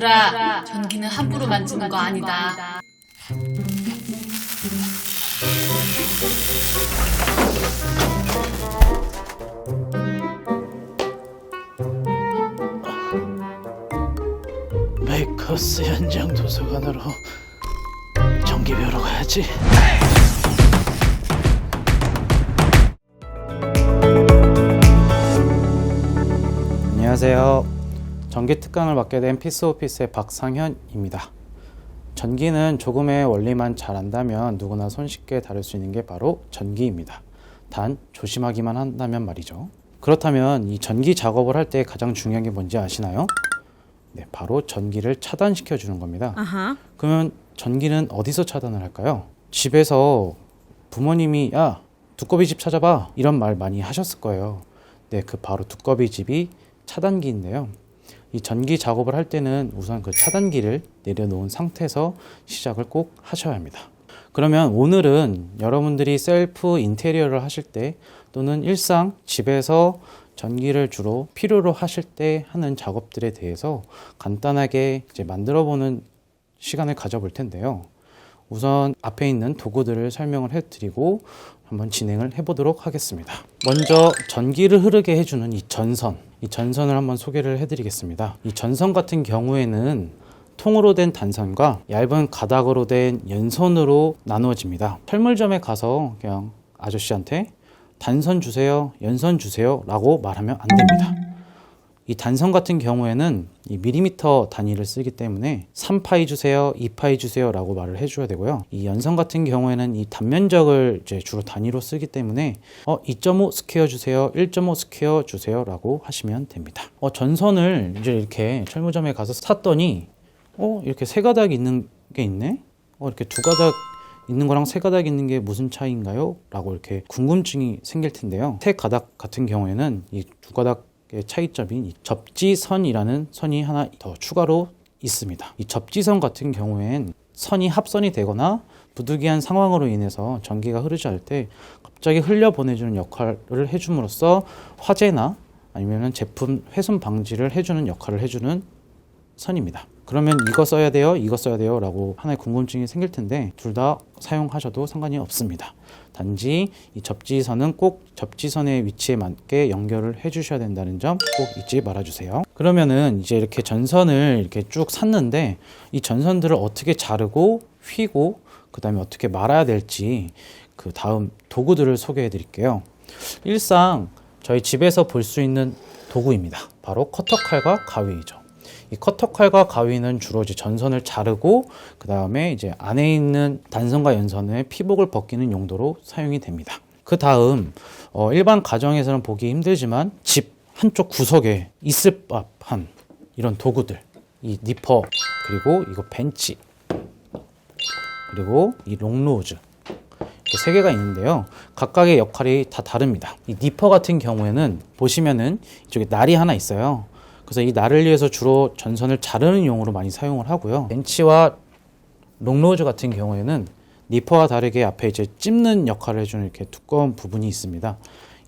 아들아, 전기는 함부로 만지는 거 아니다. 메이커스 현장 도서관으로 전기 배우러 가야지. 안녕하세요. 전기 특강을 맡게 된 피스오피스의 박상현입니다. 전기는 조금의 원리만 잘 안다면 누구나 손쉽게 다룰 수 있는 게 바로 전기입니다. 단 조심하기만 한다면 말이죠. 그렇다면 이 전기 작업을 할 때 가장 중요한 게 뭔지 아시나요? 네, 바로 전기를 차단시켜 주는 겁니다. 그러면 전기는 어디서 차단을 할까요? 집에서 부모님이 야, 두꺼비 집 찾아봐, 이런 말 많이 하셨을 거예요. 네, 그 바로 두꺼비 집이 차단기인데요. 이 전기 작업을 할 때는 우선 그 차단기를 내려놓은 상태에서 시작을 꼭 하셔야 합니다. 그러면 오늘은 여러분들이 셀프 인테리어를 하실 때 또는 일상 집에서 전기를 주로 필요로 하실 때 하는 작업들에 대해서 간단하게 이제 만들어 보는 시간을 가져볼 텐데요. 우선 앞에 있는 도구들을 설명을 해드리고 한번 진행을 해보도록 하겠습니다. 먼저 전기를 흐르게 해주는 이 전선을 한번 소개를 해드리겠습니다. 이 전선 같은 경우에는 통으로 된 단선과 얇은 가닥으로 된 연선으로 나누어집니다. 철물점에 가서 그냥 아저씨한테 단선 주세요, 연선 주세요 라고 말하면 안 됩니다. 이 단선 같은 경우에는 이 밀리미터 단위를 쓰기 때문에 3파이 주세요, 2파이 주세요 라고 말을 해줘야 되고요. 이 연선 같은 경우에는 이 단면적을 이제 주로 단위로 쓰기 때문에 2.5 스퀘어 주세요, 1.5 스퀘어 주세요 라고 하시면 됩니다. 전선을 이제 이렇게 철물점에 가서 샀더니 이렇게 세 가닥 있는 게 있네? 이렇게 두 가닥 있는 거랑 세 가닥 있는 게 무슨 차이인가요? 라고 이렇게 궁금증이 생길 텐데요. 세 가닥 같은 경우에는 이 두 가닥의 차이점인 이 접지선이라는 선이 하나 더 추가로 있습니다. 이 접지선 같은 경우엔 선이 합선이 되거나 부득이한 상황으로 인해서 전기가 흐르지 않을 때 갑자기 흘려보내주는 역할을 해줌으로써 화재나 아니면 제품 훼손 방지를 해주는 역할을 해주는 선입니다. 그러면 이거 써야 돼요, 이거 써야 돼요 라고 하나의 궁금증이 생길 텐데 둘 다 사용하셔도 상관이 없습니다. 단지 이 접지선은 꼭 접지선의 위치에 맞게 연결을 해 주셔야 된다는 점 꼭 잊지 말아 주세요. 그러면은 이제 이렇게 전선을 이렇게 쭉 샀는데 이 전선들을 어떻게 자르고 휘고 그 다음에 어떻게 말아야 될지 그 다음 도구들을 소개해 드릴게요. 일상 저희 집에서 볼 수 있는 도구입니다. 바로 커터칼과 가위이죠. 이 커터칼과 가위는 주로 이제 전선을 자르고 그 다음에 이제 안에 있는 단선과 연선의 피복을 벗기는 용도로 사용이 됩니다. 그 다음 일반 가정에서는 보기 힘들지만 집 한쪽 구석에 있을 법한 이런 도구들, 이 니퍼, 그리고 이거 벤치, 그리고 이 롱로즈, 이렇게 세 개가 있는데요. 각각의 역할이 다 다릅니다. 이 니퍼 같은 경우에는 보시면은 이쪽에 날이 하나 있어요. 그래서 이 날을 위해서 주로 전선을 자르는 용으로 많이 사용을 하고요. 벤치와 롱로즈 같은 경우에는 니퍼와 다르게 앞에 이제 찝는 역할을 해주는 이렇게 두꺼운 부분이 있습니다.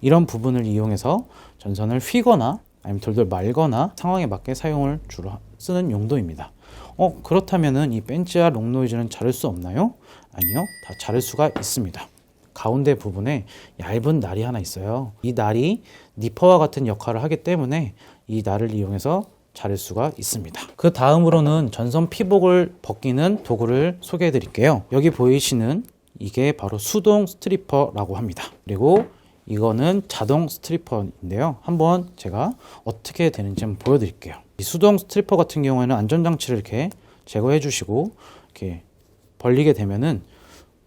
이런 부분을 이용해서 전선을 휘거나 아니면 돌돌 말거나 상황에 맞게 사용을 주로 쓰는 용도입니다. 그렇다면은 이 벤치와 롱노이즈는 자를 수 없나요? 아니요, 다 자를 수가 있습니다. 가운데 부분에 얇은 날이 하나 있어요. 이 날이 니퍼와 같은 역할을 하기 때문에 이 날을 이용해서 자를 수가 있습니다. 그 다음으로는 전선 피복을 벗기는 도구를 소개해 드릴게요. 여기 보이시는 이게 바로 수동 스트리퍼라고 합니다. 그리고 이거는 자동 스트리퍼인데요. 한번 제가 어떻게 되는지 한번 보여드릴게요. 이 수동 스트리퍼 같은 경우에는 안전장치를 이렇게 제거해 주시고 이렇게 벌리게 되면은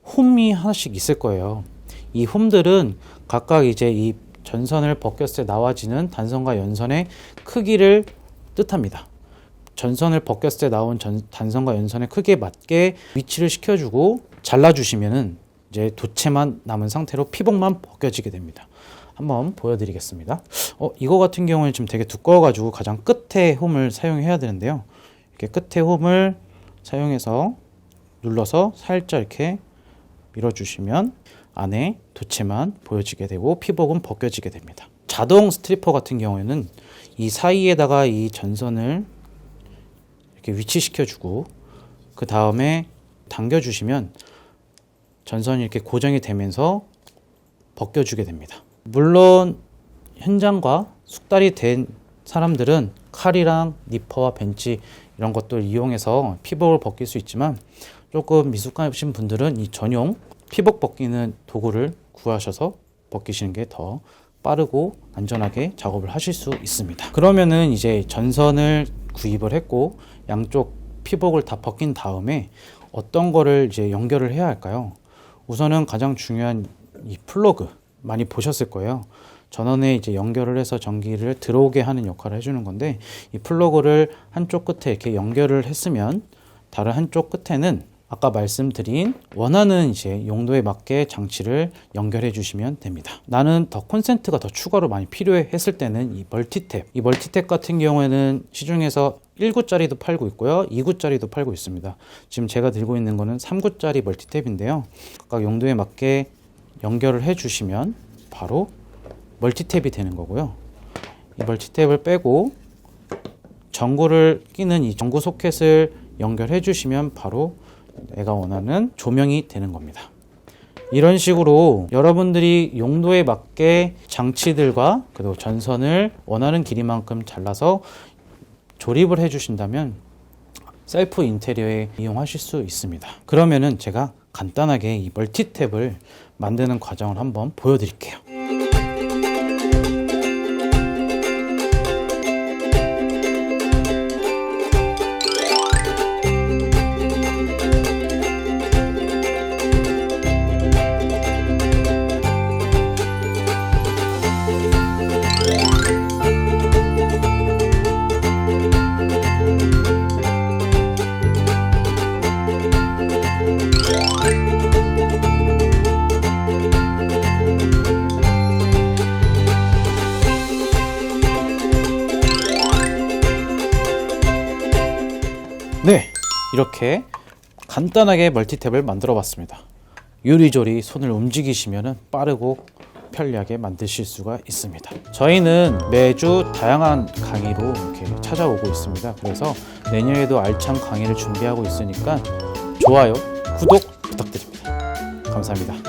홈이 하나씩 있을 거예요. 이 홈들은 각각 이제 이 전선을 벗겼을 때 나와지는 단선과 연선의 크기를 뜻합니다. 전선을 벗겼을 때 나온 단선과 연선의 크기에 맞게 위치를 시켜주고 잘라주시면은 이제 도체만 남은 상태로 피복만 벗겨지게 됩니다. 한번 보여드리겠습니다. 이거 같은 경우는 지금 되게 두꺼워가지고 가장 끝에 홈을 사용해야 되는데요. 이렇게 끝에 홈을 사용해서 눌러서 살짝 이렇게 밀어주시면 안에 도체만 보여지게 되고 피복은 벗겨지게 됩니다. 자동 스트리퍼 같은 경우에는 이 사이에다가 이 전선을 이렇게 위치시켜주고 그 다음에 당겨주시면 전선이 이렇게 고정이 되면서 벗겨주게 됩니다. 물론 현장과 숙달이 된 사람들은 칼이랑 니퍼와 벤치 이런 것들 이용해서 피복을 벗길 수 있지만 조금 미숙하신 분들은 이 전용 피복 벗기는 도구를 구하셔서 벗기시는 게 더 빠르고 안전하게 작업을 하실 수 있습니다. 그러면은 이제 전선을 구입을 했고 양쪽 피복을 다 벗긴 다음에 어떤 거를 이제 연결을 해야 할까요? 우선은 가장 중요한 이 플러그 많이 보셨을 거예요. 전원에 이제 연결을 해서 전기를 들어오게 하는 역할을 해주는 건데 이 플러그를 한쪽 끝에 이렇게 연결을 했으면 다른 한쪽 끝에는 아까 말씀드린 원하는 이제 용도에 맞게 장치를 연결해 주시면 됩니다. 나는 더 콘센트가 더 추가로 많이 필요해 했을 때는 이 멀티탭 같은 경우에는 시중에서 1구짜리도 팔고 있고요 2구짜리도 팔고 있습니다. 지금 제가 들고 있는 거는 3구짜리 멀티탭인데요 각각 용도에 맞게 연결을 해 주시면 바로 멀티탭이 되는 거고요. 이 멀티탭을 빼고 전구를 끼는 이 전구 소켓을 연결해 주시면 바로 내가 원하는 조명이 되는 겁니다. 이런 식으로 여러분들이 용도에 맞게 장치들과 그리고 전선을 원하는 길이만큼 잘라서 조립을 해 주신다면 셀프 인테리어에 이용하실 수 있습니다. 그러면은 제가 간단하게 이 멀티탭을 만드는 과정을 한번 보여드릴게요. 네, 이렇게 간단하게 멀티탭을 만들어 봤습니다. 요리조리 손을 움직이시면 빠르고 편리하게 만드실 수가 있습니다. 저희는 매주 다양한 강의로 이렇게 찾아오고 있습니다. 그래서 내년에도 알찬 강의를 준비하고 있으니까 좋아요, 구독 부탁드립니다. 감사합니다.